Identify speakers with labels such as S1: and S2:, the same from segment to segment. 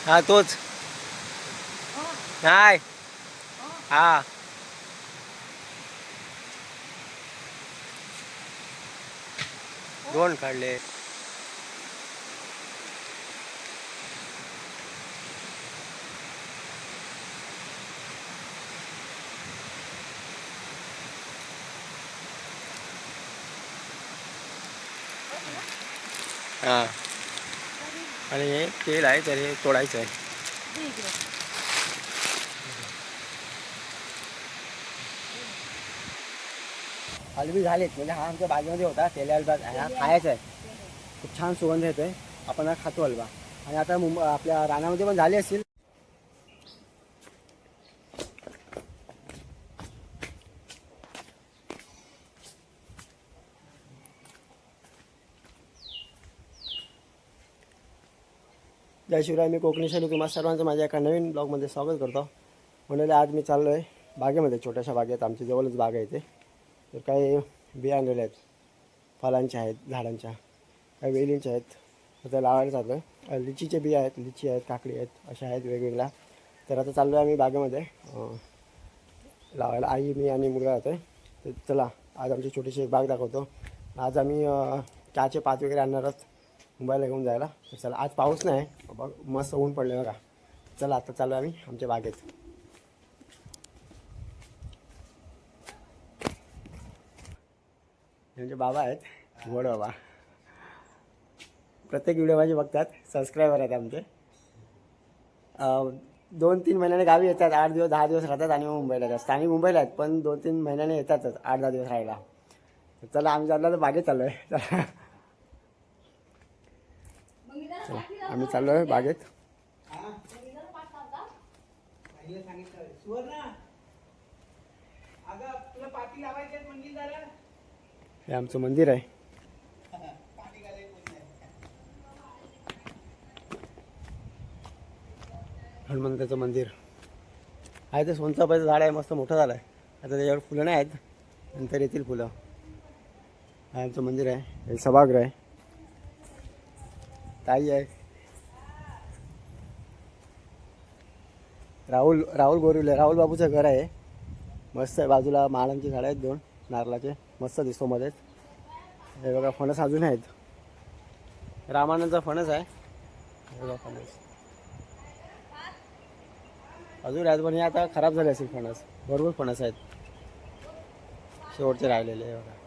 S1: हा तोच नाही. हा दोन काढले. हा आणि हे तेल आहे तर हे तोडायचं आहे. हलवी झालीत म्हणजे हा आमच्या बागेमध्ये होता तेल हलवा हा खायचा आहे. खूप छान सुगंध येतोय. आपण हा खातो हलवा. आणि आता आपल्या रानामध्ये पण झाले असतील. जय शिवराय. मी कोकणी शैली तुम्हा सर्वांचं माझ्या एका नवीन ब्लॉगमध्ये स्वागत करतो. म्हणून आज मी चाललो आहे बागेमध्ये. छोट्याशा बागेत आमच्या जवळच बाग आहे. ते तर काही बिया आणलेल्या आहेत. फळांच्या आहेत, झाडांच्या, काही वेलींच्या आहेत. तर त्या लावायला चाललो आहे. लिचीचे बिया आहेत, लिची आहेत, काकडी आहेत, अशा आहेत वेगवेगळ्या. तर आता चाललो आहे आम्ही बागेमध्ये लावायला. आई, मी आणि मुलगा जातो आहे. तर चला आज आमची छोटीशी एक बाग दाखवतो. आज आम्ही चहाचे पात वगैरे आणणार आहोत मुंबईला घेऊन जायला. तर चला आज पाऊस नाही बघ, मस्त ऊन पडले बघा. चला आता चालू आम्ही आमच्या बागेत. म्हणजे बाबा आहेत गोड बाबा. प्रत्येक व्हिडिओ माझे बघतात, सबस्क्रायबर आहेत आमचे. 2-3 महिन्याने गावी येतात, 8 दिवस 10 दिवस राहतात आणि मुंबईला येतात. स्थानिक मुंबईला आहेत पण 2-3 महिन्याने येतातच 8-10 दिवस राहायला. तर चला आम्ही चाललो तर बागेत चाललो आहे. चला आम्ही चाललो आहे बागेत. हे आमचं मंदिर आहे. हनुमंताचं मंदिर आहे. ते सोनचाफ्याचं झाड आहे, मस्त मोठं झालं आहे. आता त्याच्यावर फुलं नाही आहेत, नंतर येतील फुलं. हे आमचं मंदिर आहे. हे सभागृह आहे. ताई आहे. राहुल गोरिवले, राहुल बाबूचं घर आहे. मस्त आहे. बाजूला माळांची झाडं आहेत 2 नारळाचे, मस्त दिसतो मध्येच. हे बघा फणस अजून आहेत. रामानंदचा फणस आहे. हे बघा फणस अजून आहेत पण हे आता खराब झाले असेल फणस. भरपूर फणस आहेत शेवटचे राहिलेले. हे बघा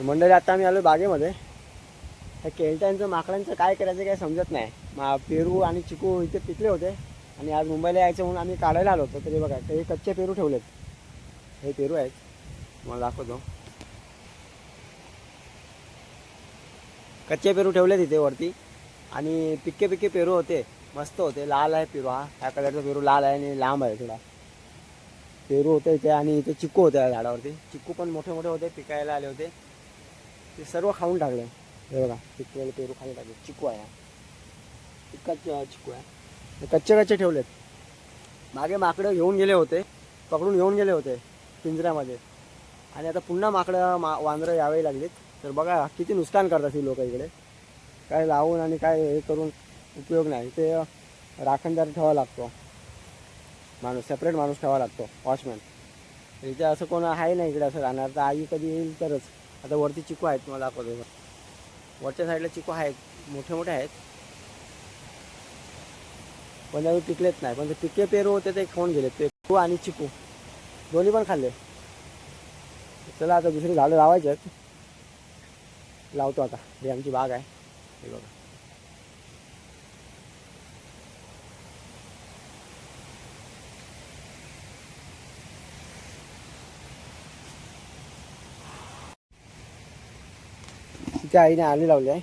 S1: मंडळी. आता आम्ही आलो बागेमध्ये. त्या केळट्यांचं माकडांचं काय करायचं काय समजत नाही. पेरू आणि चिकू इथे पिकले होते आणि आज मुंबईला यायचं म्हणून आम्ही काढायला आलो होतो. तरी बघा काही कच्चे पेरू ठेवलेत. हे पेरू आहेत, तुम्हाला दाखवतो. कच्चे पेरू ठेवले तिथे वरती. आणि पिक्के पेरू होते, मस्त होते. लाल आहे पेरू, हा ह्या कलरचा पेरू लाल आहे आणि लांब आहे थोडा. पेरू होते इथे आणि इथे चिक्कू होते झाडावरती. चिक्कू पण मोठे मोठे होते, पिकायला आले होते. ते सर्व खाऊन टाकले. हे बघा पिकलेले पेरू खाली टाकले. चिक्कू आहे, पिकाचे चिक्कू आहे. कच्चे ठेवलेत. मागे माकडं घेऊन गेले होते, पकडून घेऊन गेले होते पिंजऱ्यामध्ये. आणि आता पुन्हा वांदरं यावे लागलीत. तर बघा किती नुकसान करतात ही लोक इकडे. काय लावून आणि काय हे करून उपयोग नाही. ते राखणदार ठेवावा लागतो माणूस, सेपरेट माणूस ठेवावा लागतो, वॉचमॅन. इथे असं कोण आहे नाही इकडे असं राहणार. तर आई कधी येईल तरच. आता वरती चिकू आहेत, तुम्हाला दाखवतो. वरच्या साईडला चिकू आहेत, मोठे मोठे आहेत पण त्यावेळी पिकलेत नाही. पण ते पिके पेरू होते ते खाऊन गेलेत. पेरू आणि चिकू दोन्ही पण खाल्ले. चला आता दुसरी झाडं लावायची आहेत, लावतो आता. ही आमची बाग आहे, हे बघा. तिच्या आईने आली लावली आहे.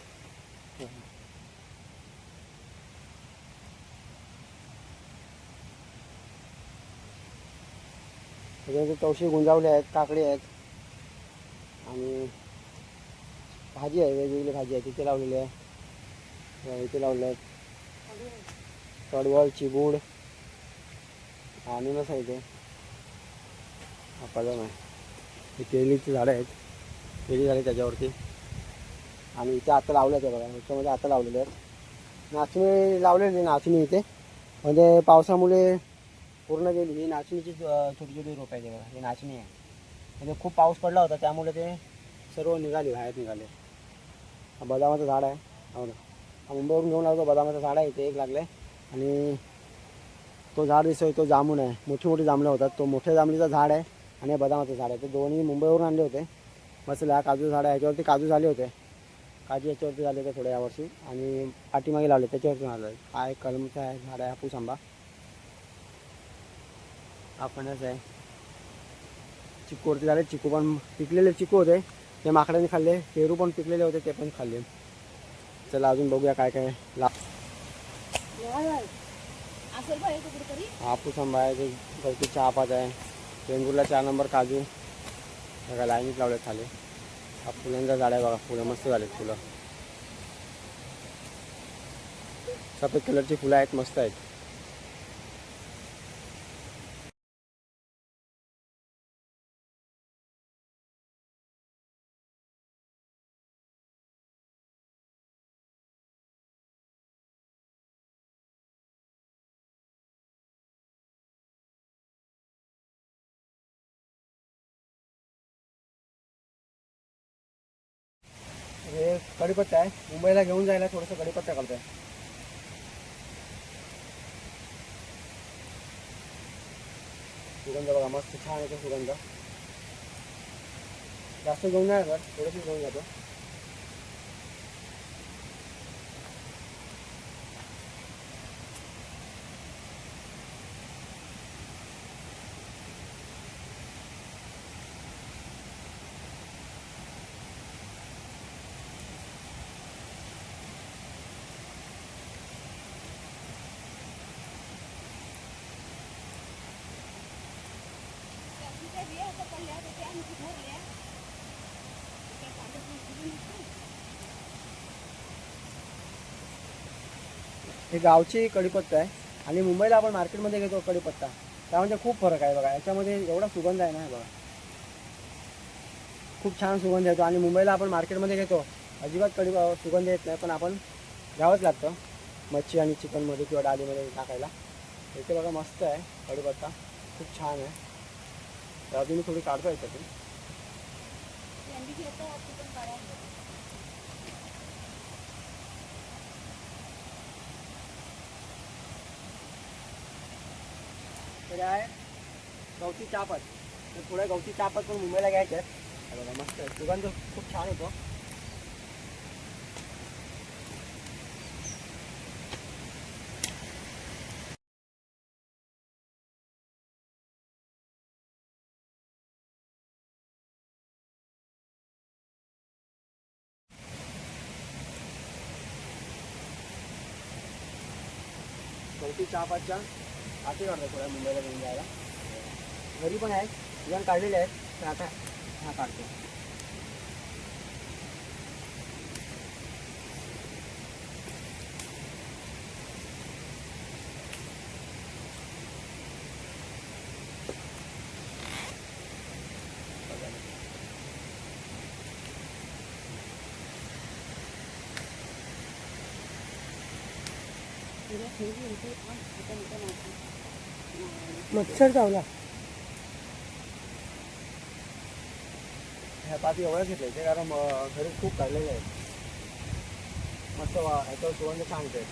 S1: त्याच्यामध्ये तवशी गुंजावले आहेत, काकडी आहेत आणि भाजी आहे, वेगवेगळी भाजी आहे. तिथे लावलेली आहे, इथे लावले आहेत. कडवळ, चिबूड, अननस आहे इथे. हा कलम आहे. ही केळीची झाडं आहेत, केळी झाली त्याच्यावरती. आणि इथे आता लावलं आहे बघा, ह्याच्यामध्ये आता लावलेले आहेत. नाचणी लावलेली नाचणी इथे, म्हणजे पावसामुळे पूर्ण गेली. ही नाचणीची छोटी छोटी रोप आहे बघा, ही नाचणी आहे. म्हणजे खूप पाऊस पडला होता त्यामुळे ते सर्व निघाले, बाहेर निघाले. हा बदामाचं झाड आहे, हो ना. हा मुंबईवरून घेऊन लागतो बदामाचं झाड आहे, इथे एक लागलं आहे. आणि तो झाड दिसतोय तो जामून आहे, मोठी मोठी जांभळं होतात. तो मोठ्या जांभळीचं झाड आहे आणि बदामाचं झाड आहे. ते दोन्ही मुंबईवरून आणले होते. मस्त काजू झाड आहे, याच्यावरती काजू झाले होते. काजू याच्यावरती झाले होते थोड्या यावर्षी. आणि पाठीमागे लावले त्याच्यावरती आलं. हा एक कलमचा आहे झाड आहे, हापूस आंबा. हा फणस आहे. चिक्कूवरती झाले, चिक्कू पण पिकलेले चिक्कू होते ते माकडाने खाल्ले. पेरू पण पिकलेले होते ते पण खाल्ले. चला अजून बघूया काय काय हापूस आंबा आहे, ते गवती चहापात आहे. वेंगुर्ला 4 नंबर काजू बघा लाईनीत लावले खाली. हा फुलांचा झाड आहे बघा, फुलं मस्त झालेत. फुलं सफेद कलरची फुलं आहेत, मस्त आहेत. हे कढीपत्ता आहे, मुंबईला घेऊन जायला थोडंसं कढीपत्ता करतोय. सुगंध बघा मस्त छान येतो सुगंध. जास्त घेऊन नाही सर, थोडंसं घेऊन जातो. हे गावची कढीपत्ता आहे आणि मुंबईला आपण मार्केटमध्ये घेतो कढीपत्ता, त्यामध्ये खूप फरक आहे बघा. याच्यामध्ये एवढा सुगंध आहे ना बघा, खूप छान सुगंध येतो. आणि मुंबईला आपण मार्केटमध्ये घेतो अजिबात सुगंध येत नाही, पण आपण घ्यावंच लागतं मच्छी आणि चिकनमध्ये किंवा डाळीमध्ये टाकायला. इथे बघा मस्त आहे कढीपत्ता, खूप छान आहे. त्याआधी मी थोडी काढतो याच्यातून. तर आहे गवती चहापत. तर थोड्या गवती चहापत पण मुंबईला घ्यायच्या आहेत. बघा मस्त आहे, सुगंध खूप छान येतो. गवती चहापातच्या आटी काढतो थोड्या मुंबईला घेऊन जायला. घरी पण आहेत, इव्हन काढलेले आहेत, तर आता हा काढतो. मच्छर चावला. ह्या पाती एवढ्या घेतले ते कारण घरी खूप काढलेले आहेत. मस्त ह्याच्यावर सुगंध छान येते,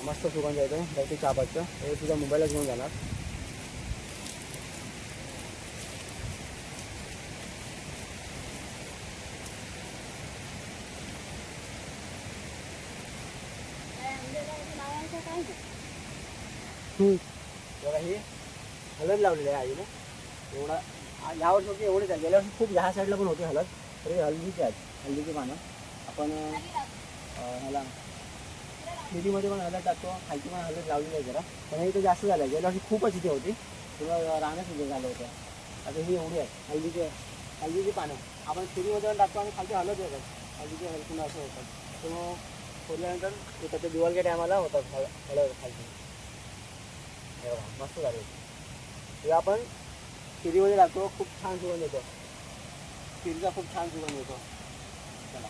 S1: मस्त सुगंध येतो गवती चहापातचं. हे सुद्धा मुंबईला घेऊन जाणार. बघा ही हळद लावलेली आहे आईने. एवढा यावर्षी होती एवढीच आहे, गेल्या वर्षी खूप ह्या साईडला पण होती हळद. तरी हळदीची आहेत, हळदीची पानं. आपण ह्याला शेतीमध्ये पण हळद टाकतो, खालची पण हळद लावलेली आहे जरा. पण इथे जास्त झालं आहे, गेल्या वर्षी खूपच इथे होती, थोडं राहणं सुद्धा झालं होतं. आता ही एवढी आहे हळदीची पानं. आपण शेतीमध्ये पण टाकतो आणि खालची हळद येतात, हळदीची हळद असं होतात. तो खोडल्यानंतर त्याच्या दिवाळीच्या टायमाला होतात हळद खालची. मस्त झाले. हे आपण खिरीमध्ये लागतो, खूप छान सुगंध येतो. खिरीचा खूप छान सुगंध येतो. चला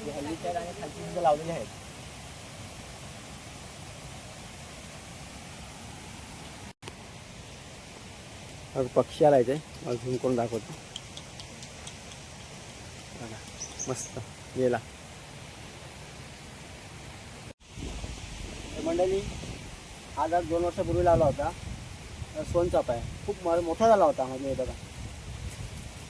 S1: हे हल्लीच्या आणि खालची सुद्धा लावलेले आहेत. पक्षी आला इथे, झूम करून दाखवतो. मस्त गेला. मंडळी आज 2 वर्षापूर्वी लावला होता. सोनचाफा आहे, खूप मोठा झाला होता. म्हणजे बघा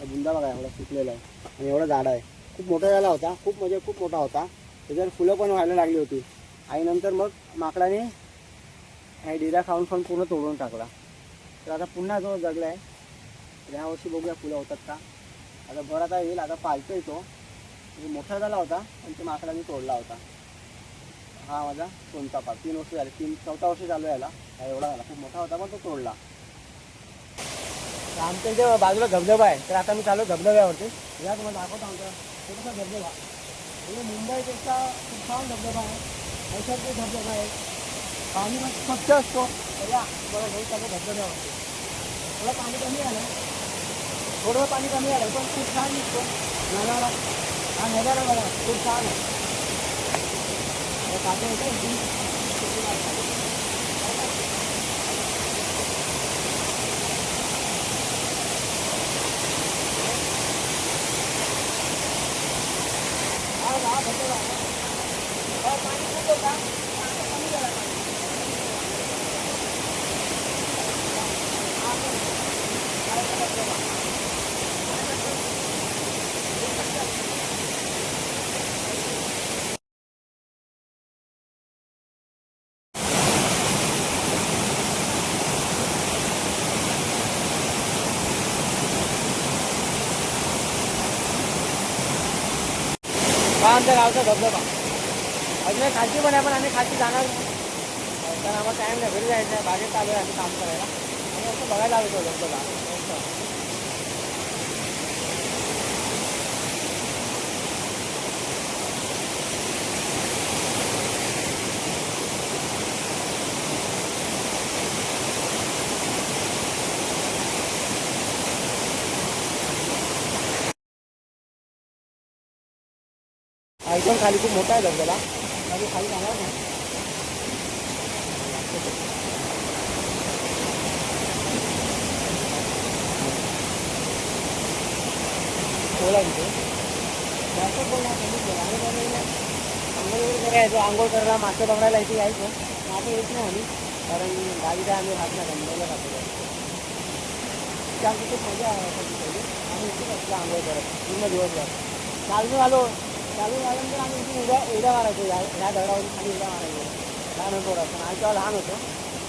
S1: बुंदा बघा एवढा सुकलेला आहे आणि एवढा झाड आहे. खूप मोठा झाला होता, खूप म्हणजे खूप मोठा होता. त्याच्यावर फुलं पण व्हायला लागली होती. आणि नंतर मग माकडाने हे डिरा खाऊन पूर्ण तोडून टाकला. तर आता पुन्हा जो जगला आहे, यावर्षी बघूया फुलं होतात का. आता बरं आता येईल. आता पालतोय तो, म्हणजे मोठा झाला होता आणि ते माकडाने तोडला होता. हा माझा सोनचाफा 3 वर्ष झाले, 4था वर्ष चालू याला. एवढा झाला, खूप मोठा होता पण तो तोडला. आमच्या इथे बाजूला धबधबा आहे, तर आता मी चालू धबधब्यावरती. या तुम्हाला दाखवतो आमचा छोटासा धबधबा. म्हणजे मुंबईपेक्षा खूप छान धबधबा आहे, नैसर्गिक धबधबा आहे. पाणी पण स्वच्छ असतो. तर या बघा घेऊ चालू धबधब्यावरती. थोडं पाणी कमी आलं, थोडं पाणी कमी आलं पण खूप छान दिसतो नजारा. हा नजारा बघा खूप छान आहे. पाणी येतं आमच्या गावचा धबधबा. अजून खालची पण आहे, पण आम्ही खालची जाणार नाही कारण आम्हाला टाईम नाही. घरी जायचं आहे, बागेत चालू आहे आम्ही काम करायला. आणि असं बघायला आलो धबधबा. एकदम खाली खूप मोठा आहे धबधबा. आम्ही खाली जाणार नाही. बोला तिथे जास्त बोलणार आंघोळ वगैरे करायचो. आंघोळ करायला मासे बघायला इथे यायचं. आता येत नाही आम्ही, कारण गावी काय आम्ही राहत नाही, मुंबईला राहतो. त्यामुळे खूप मजा आहे. आम्ही इथे असलं आंघोळ करत पूर्ण दिवसभर. चालू झाल्यानंतर आम्ही इथे उड्या मारायचो. ह्या दगडावरून खाली उड्या मारायचो. लहान होतो पण आम्ही तेव्हा लहान होतो,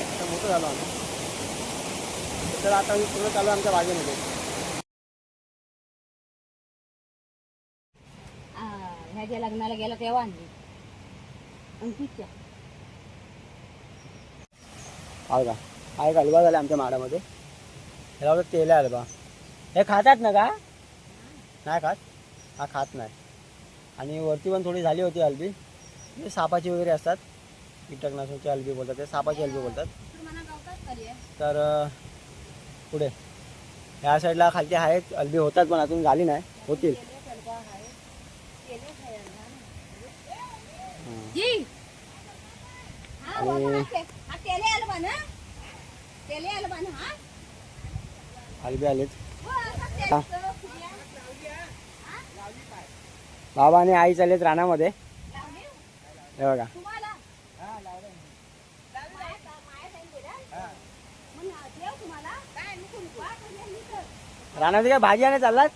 S1: आता मोठं झालो आम्ही. तर आता मी पूर्ण चालू आमच्या बागेमध्ये.
S2: ह्याच्या लग्नाला गेला तेव्हा आणली अंकितच्या.
S1: का हा एक हलवा झाला आमच्या माडामध्ये. ह्याला तेल आहे हलवा. हे खातात ना का? नाही खात, हा खात नाही. आणि वरती पण थोडी झाली होती हलबी. म्हणजे सापाची वगैरे असतात, कीटकनाशकची हलबी बोलतात, ते सापाची हलबी बोलतात. तर पुढे ह्या साईडला खालती आहेत हलबी, होतात पण अजून झाली नाही, होतील. हलबी आलेत. बाबा आणि आई चाललेत रानामध्ये. हे बघा रानामध्ये काय भाजी आणायला चाललात?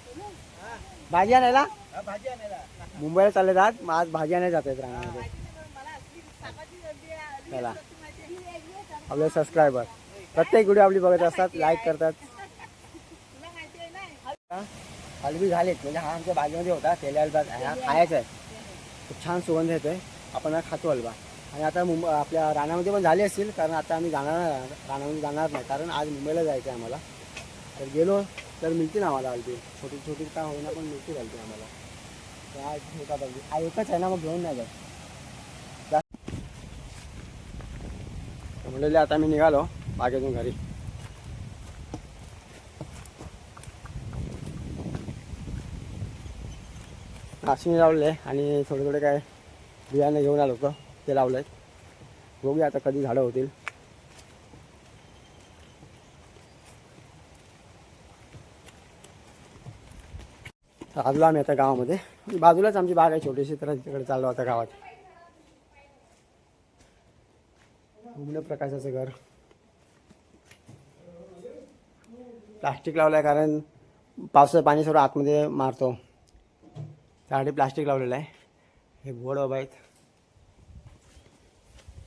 S1: भाजी आणायला मुंबईला चालले जात. आज भाजी आणायला जात आहेत रानामध्ये. चला आपले सबस्क्रायबर प्रत्येक व्हिडिओ आपली बघत असतात, लाईक करतात. हलबी झालेत, म्हणजे हा आमच्या बागेमध्ये होता तेल्या हलबा. हा खायचा आहे, खूप छान सुगंध येतोय. आपण हा खातो हलबा. आणि आता आपल्या रानामध्ये पण झाले असतील, कारण आता आम्ही रानामध्ये जाणार नाही, कारण आज मुंबईला जायचं आहे आम्हाला. तर गेलो तर मिळतील आम्हाला हलबी, छोटी छोटी का होईना पण मिळतील हलबी आम्हाला. त्या होतात हलबी. हा एकच आहे ना, मग घेऊन नाही जात. म्हणलेले आता मी निघालो बागेतून घरी. नाचणी लावले आहे आणि थोडे थोडे काय बियाणे घेऊन आलो होतं ते लावलं आहे. बघूया आता कधी झाडं होतील. आलो आम्ही आता गावामध्ये. बाजूलाच आमची बाग आहे छोटीशी, तर तिकडे चाललो आता गावात. उमने प्रकाशाचं घर. प्लास्टिक लावलं आहे कारण पावसाचं पाणी सर्व आतमध्ये मारतो, त्यासाठी प्लास्टिक लावलेलं आहे. हे बोर्ड बाबा आहेत,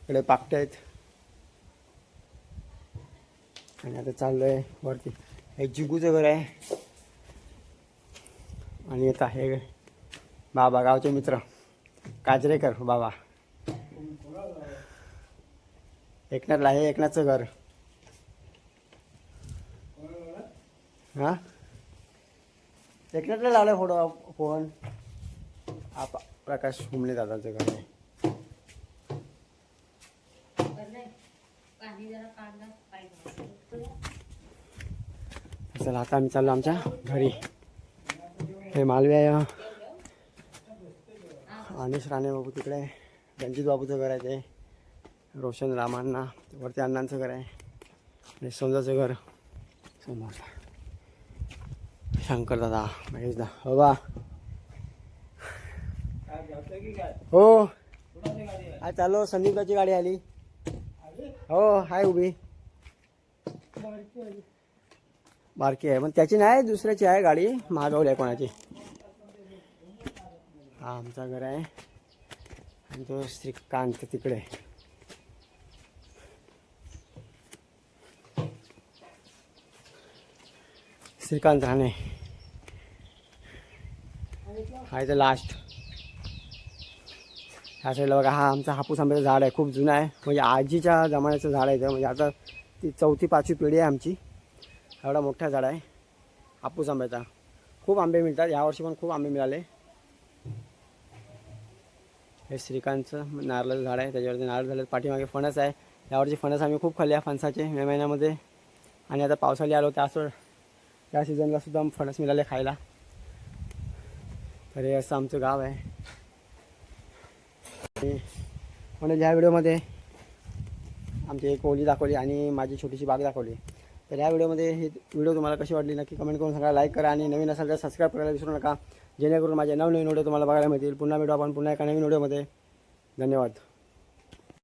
S1: इकडे पाकटे आहेत. आणि आता चाललो आहे वरती. एक जिगूचं घर आहे. आणि येत आहे बाबा, गावचे मित्र काजरेकर बाबा. एकनाथला आहे, एकनाथचं घर. हां, एकनाथला लावलं फोन. प्रकाश हुमणे दादाचं घर आहे. चला आता आम्ही चाललो आमच्या घरी. हे मालवी आहे, अनिश राणे बाबू तिकडे, रणजित बाबूचं घर आहे ते, रोशन रामांना वरती अण्णांचं घर आहे, आणि समजाचं घर समोर, शंकर दादा, महेश दा. हो बा, हो आज चाललो. संदीपची गाडी आली. हो हाय उभी, बारकी आहे पण त्याची नाही, दुसऱ्याची आहे गाडी, मागवली आहे कोणाची. हा आमचा घर आहे आणि तो श्रीकांत तिकडे. श्रीकांत राणे हा इथं लास्ट. ह्या साईडला बघा, हा आमचा हापूस आंब्याचं झाड आहे. खूप जुनं आहे, म्हणजे आजीच्या जमान्याचं झाड आहे. म्हणजे आता ती 4वी-5वी पिढी आहे आमची. एवढा मोठा झाड आहे हापूस आंब्याचा. खूप आंबे मिळतात, यावर्षी पण खूप आंबे मिळाले. हे श्रीकांतचं नारळाचं झाड आहे, त्याच्यावरती नारळ झाले. पाठीमागे फणस आहे. यावर्षी फणस आम्ही खूप खाल्ले फणसाचे मे महिन्यामध्ये. आणि आता पावसाळी आलो त्या सीझनला सुद्धा फणस मिळाले खायला. तर हे असं आमचं गाव आहे. म्हणून ह्या व्हिडिओमध्ये आमची एक ओली दाखवली आणि माझी छोटीशी बाग दाखवली. तर ह्या व्हिडिओमध्ये ही व्हिडिओ तुम्हाला कशी वाटली नक्की कमेंट करून सांगा. लाईक करा आणि नवीन असाल तर सबस्क्राईब करायला विसरू नका, जेणेकरून माझे नवनवीन व्हिडिओ तुम्हाला बघायला मिळतील. पुन्हा भेटू आपण पुन्हा एका नवीन व्हिडिओमध्ये. धन्यवाद.